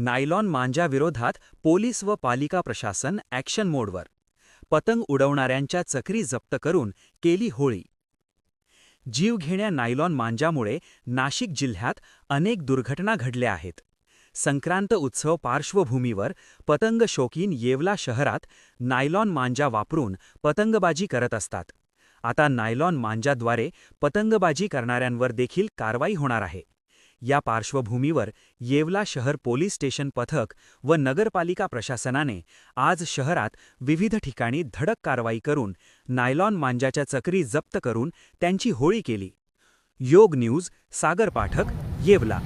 Nylon मांजा विरोधात police व पालिका प्रशासन ॲक्शन मोडवर. पतंग उडवणाऱ्यांच्या चक्री जप्त करून केली होळी. जीवघेण्या नायलॉन मांजामुळे नाशिक जिल्ह्यात अनेक दुर्घटना घडल्या आहेत. संक्रांत उत्सव पार्श्वभूमीवर पतंग शौकीन येवला शहरात नायलॉन मांजा वापरून पतंगबाजी करत असतात. आता नायलॉन मांजाद्वारे पतंगबाजी करणाऱ्यांवर देखील कारवाई होणार आहे. या पार्श्वभूमीवर येवला शहर पोलीस स्टेशन पथक व नगरपालिका प्रशासनाने आज शहरात विविध ठिकाणी धडक कारवाई करून नायलॉन मांजाच्या चक्री जप्त करून त्यांची होळी केली. योग न्यूज, सागर पाठक, येवला.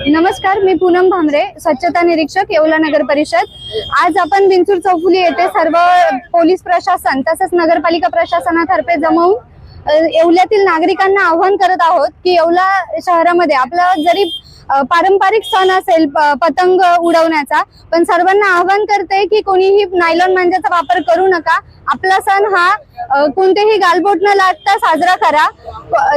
नमस्कार, मी पूनम भामरे, स्वच्छता निरीक्षक, येवला नगर परिषद. आज आपण बिंचूर चौफुली येथे सर्व पोलीस प्रशासन तसेच नगरपालिका प्रशासनातर्फे जमवून येवल्यातील नागरिकांना आवाहन करत आहोत की येवला शहरामध्ये आपला जरी पारंपरिक सण असेल पतंग उडवण्याचा, पण सर्वांना आवाहन करते की कोणीही नायलॉन मांजाचा वापर करू नका. आपला सण हा कोणतेही गालबोट न लागता साजरा करा.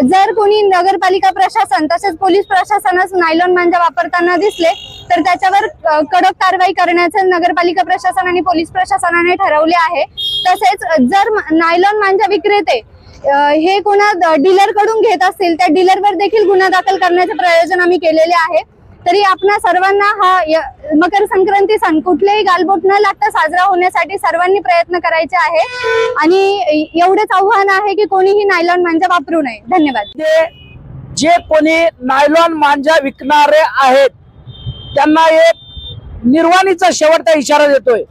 जर कोणी नगरपालिका प्रशासन तसेच पोलीस प्रशासनास नायलॉन मांजा वापरताना दिसले तर त्याच्यावर कडक कारवाई करण्याचे नगरपालिका प्रशासन आणि पोलीस प्रशासनाने ठरवले आहे. तसेच जर नायलॉन मांजा विक्रेते हे कोणा डीलर कडून घेत असतील त्या डीलरवर देखील गुन्हा दाखल करण्याचे प्रयोजन आम्ही केलेले आहे. तरी आपणा सर्वांना हा मकर संक्रांती सण कुठलेही गालबोट न लागता साजरा होण्यासाठी सर्वांनी प्रयत्न करायचे आहे आणि एवढेच आव्हान आहे की कोणीही नायलॉन मांजा वापरू नये. धन्यवाद. जे कोणी नायलॉन मांजा विकणारे आहेत त्यांना एक निर्वाणीचा शेवटचा इशारा देतोय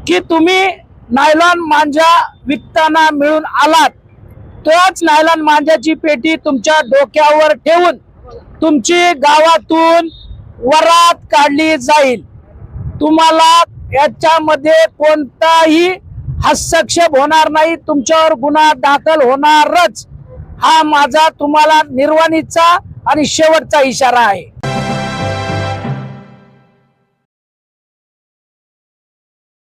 की तुम्ही नायलॉन मांजा विकताना मिळून आलात तोच नायलॉन मांजाची पेटी तुमच्या डोक्यावर ठेवून तुमची गावातून वरात काढली जाईल. तुम्हाला याच्यामध्ये कोणताही हस्तक्षेप होणार नाही, तुमच्यावर गुन्हा दाखल होणारच. हा माझा तुम्हाला निर्वाणीचा आणि शेवटचा इशारा आहे.